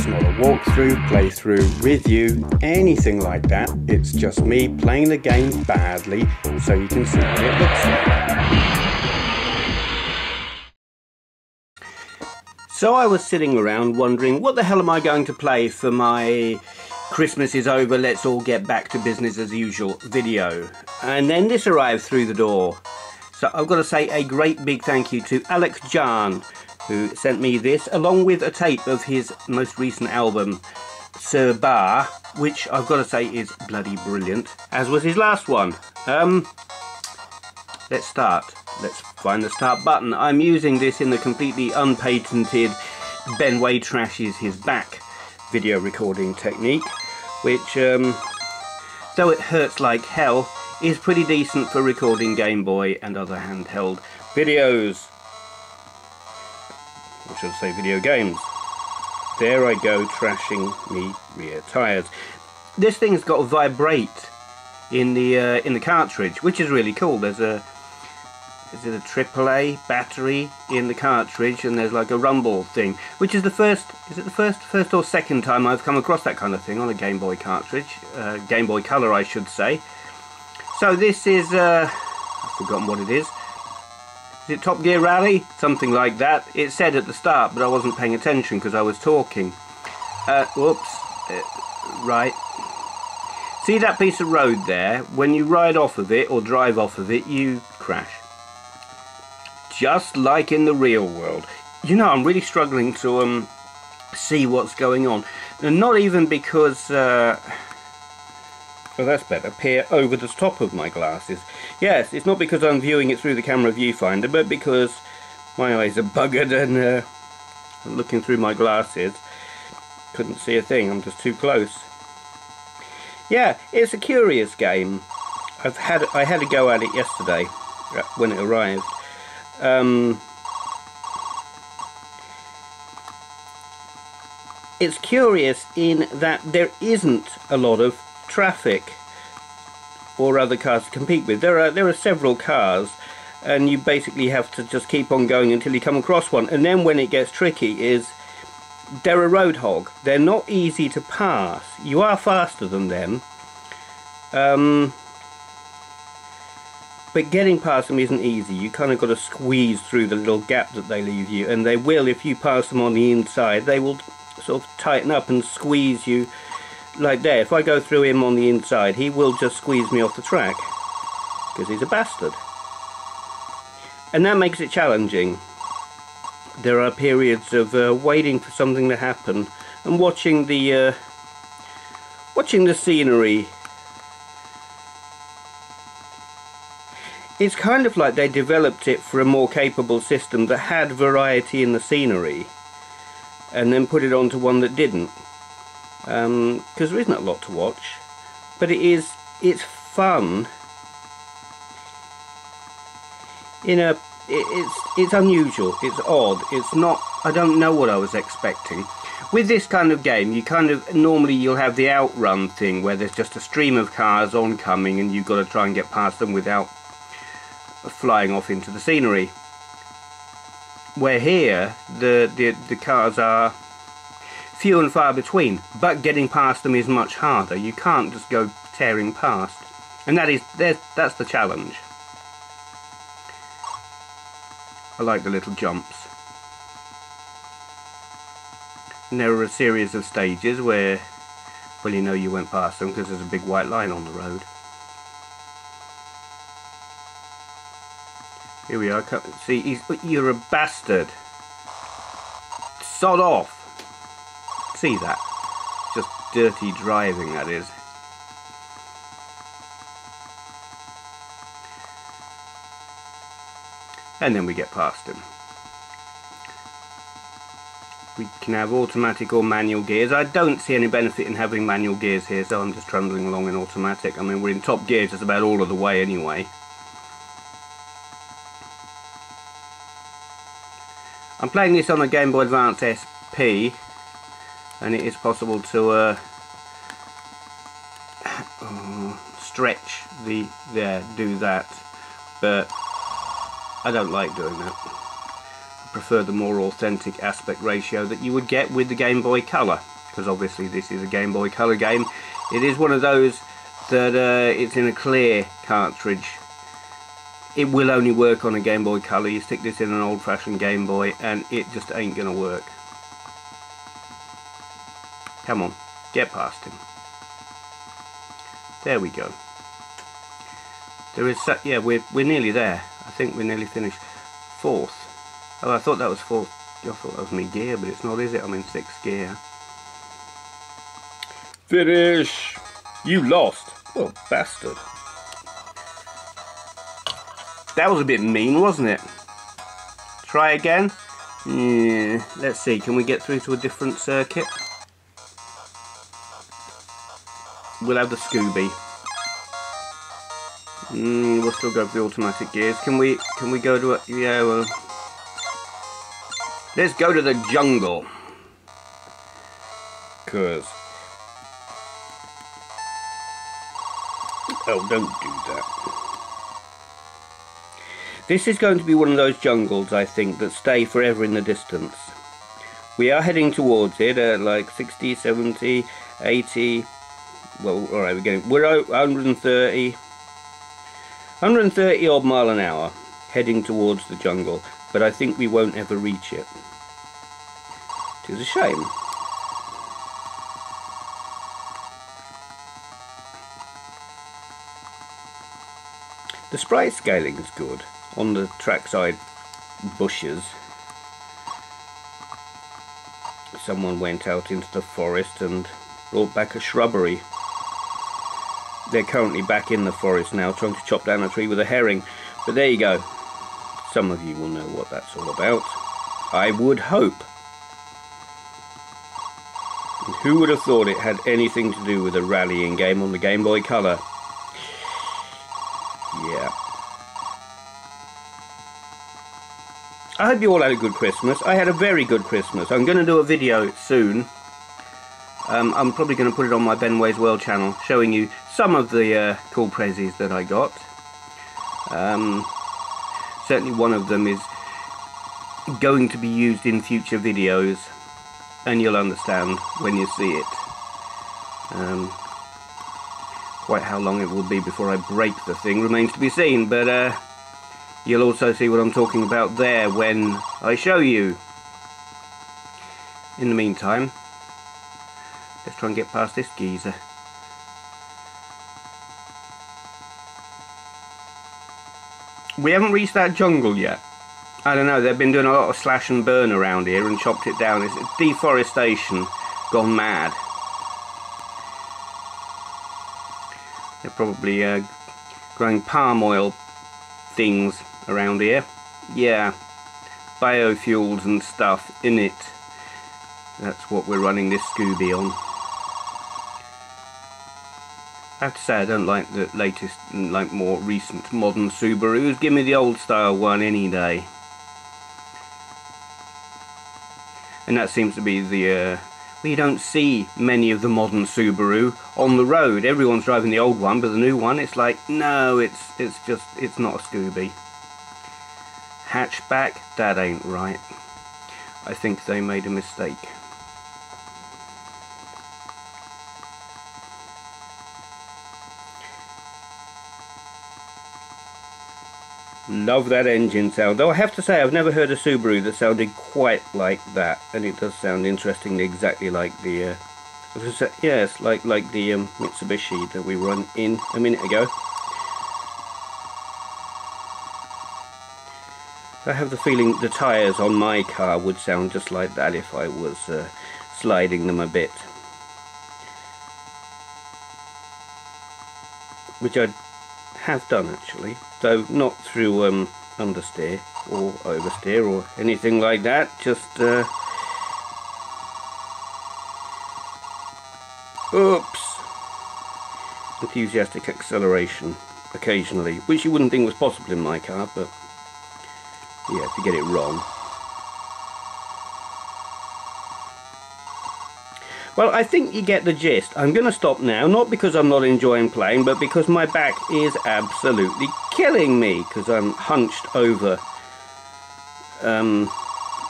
It's not a walkthrough, playthrough, review, anything like that. It's just me playing the game badly so you can see what it looks like. So I was sitting around wondering, what the hell am I going to play for my Christmas is over, let's all get back to business as usual video. And then this arrived through the door. So I've got to say a great big thank you to AlecJahn, who sent me this, along with a tape of his most recent album, Sir Bar, which I've got to say is bloody brilliant, as was his last one. Let's start. Let's find the start button. I'm using this in the completely unpatented Benway Trashes His Back video recording technique, which, though it hurts like hell, is pretty decent for recording Game Boy and other handheld videos. I should say video games. There I go, trashing me rear tyres. This thing's got a vibrate in the cartridge, which is really cool. There's a AAA battery in the cartridge, and there's like a rumble thing, which is the first or second time I've come across that kind of thing on a Game Boy cartridge, Game Boy Color I should say. So this is, I've forgotten what it is. Is it Top Gear Rally? Something like that. It said at the start, but I wasn't paying attention because I was talking. Whoops. Right. See that piece of road there? When you ride off of it or drive off of it, you crash. Just like in the real world. You know, I'm really struggling to see what's going on. And not even because... oh, that's better. Peer over the top of my glasses. Yes, it's not because I'm viewing it through the camera viewfinder, but because my eyes are buggered and looking through my glasses, couldn't see a thing. I'm just too close. Yeah, it's a curious game. I had a go at it yesterday when it arrived. It's curious in that there isn't a lot of traffic or other cars to compete with. There are several cars, and you basically have to just keep on going until you come across one. And then when it gets tricky is they're a road hog. They're not easy to pass. You are faster than them, but getting past them isn't easy. You kind of got to squeeze through the little gap that they leave you, and they will, if you pass them on the inside, they will sort of tighten up and squeeze you. Like there, if I go through him on the inside, he will just squeeze me off the track, because he's a bastard. And that makes it challenging. There are periods of waiting for something to happen and watching the scenery. It's kind of like they developed it for a more capable system that had variety in the scenery, and then put it onto one that didn't. Because there isn't a lot to watch, but it's fun. It's unusual, it's odd, it's not, I don't know what I was expecting. With this kind of game, you normally you'll have the outrun thing where there's just a stream of cars oncoming and you've got to try and get past them without flying off into the scenery. Where here, the cars are few and far between, but getting past them is much harder. You can't just go tearing past, and that's the challenge. I like the little jumps, and there are a series of stages where, well, you know you went past them because there's a big white line on the road. Here we are. See, you're a bastard. Sod off. See that? Just dirty driving, that is. And then we get past him. We can have automatic or manual gears. I don't see any benefit in having manual gears here, so I'm just trundling along in automatic. I mean, we're in top gear just about all of the way anyway. I'm playing this on a Game Boy Advance SP, and it is possible to stretch do that, but I don't like doing that. I prefer the more authentic aspect ratio that you would get with the Game Boy Color, because obviously this is a Game Boy Color game. It is one of those that it's in a clear cartridge. It will only work on a Game Boy Color. You stick this in an old-fashioned Game Boy and it just ain't gonna work. Come on, get past him. There we go. There is, yeah, we're nearly there. I think we're nearly finished. Fourth. Oh, I thought that was fourth. I thought that was me gear, but it's not, is it? I'm in 6th gear. Finish! You lost. Oh, bastard. That was a bit mean, wasn't it? Try again? Yeah, let's see, can we get through to a different circuit? We'll have the Scooby. We'll still go for the automatic gears. Can we go to a... yeah, well... let's go to the jungle. 'Cause... oh, don't do that. This is going to be one of those jungles, I think, that stay forever in the distance. We are heading towards it at like 60, 70, 80... well, alright, we're 130 odd mile an hour heading towards the jungle, but I think we won't ever reach it. It is a shame. The sprite scaling is good on the trackside bushes. Someone went out into the forest and brought back a shrubbery. They're currently back in the forest now, trying to chop down a tree with a herring. But there you go. Some of you will know what that's all about. I would hope. And who would have thought it had anything to do with a rallying game on the Game Boy Color? Yeah. I hope you all had a good Christmas. I had a very good Christmas. I'm going to do a video soon. I'm probably going to put it on my Benway's World channel, showing you some of the cool prezzies that I got. Certainly one of them is going to be used in future videos, and you'll understand when you see it. Quite how long it will be before I break the thing remains to be seen, but you'll also see what I'm talking about there when I show you. In the meantime, let's try and get past this geezer. We haven't reached that jungle yet. I don't know, they've been doing a lot of slash and burn around here and chopped it down. It's deforestation gone mad. They're probably growing palm oil things around here. Yeah, biofuels and stuff in it. That's what we're running this Scooby on. I have to say I don't like the latest, like more recent modern Subarus. Give me the old style one any day. And that seems to be the well, you don't see many of the modern Subaru on the road. Everyone's driving the old one, but the new one, it's like, no, it's not a Scooby. Hatchback, that ain't right. I think they made a mistake. Love that engine sound, though I have to say I've never heard a Subaru that sounded quite like that, and it does sound interestingly exactly like the yes, like the Mitsubishi that we were in a minute ago. I have the feeling the tyres on my car would sound just like that if I was sliding them a bit, which I have done actually, though not through understeer or oversteer or anything like that, just oops, enthusiastic acceleration occasionally, which you wouldn't think was possible in my car, but yeah, if you get it wrong. Well, I think you get the gist. I'm going to stop now, not because I'm not enjoying playing, but because my back is absolutely killing me, because I'm hunched over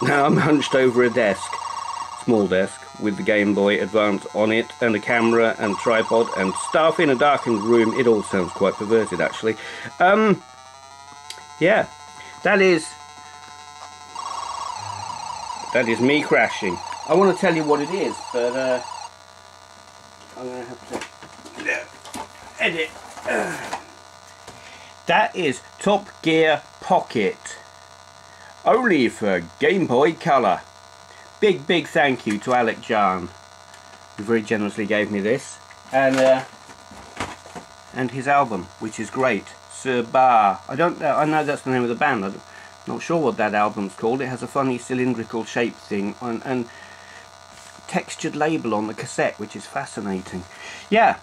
Now I'm hunched over a desk, small desk, with the Game Boy Advance on it, and a camera and tripod and stuff in a darkened room. It all sounds quite perverted, actually. Yeah, that is me crashing. I want to tell you what it is, but I'm going to have to edit. That is Top Gear Pocket, only for Game Boy Color. Big thank you to AlecJahn, who very generously gave me this, and his album, which is great. Bar. I know that's the name of the band. I'm not sure what that album's called. It has a funny cylindrical shape thing and textured label on the cassette, which is fascinating. Yeah,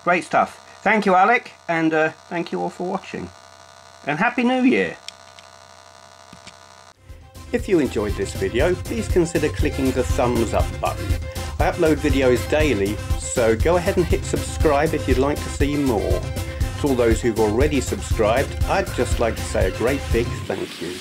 great stuff. Thank you, Alec, and thank you all for watching. And Happy New Year! If you enjoyed this video, please consider clicking the thumbs up button. I upload videos daily, so go ahead and hit subscribe if you'd like to see more. To all those who've already subscribed, I'd just like to say a great big thank you.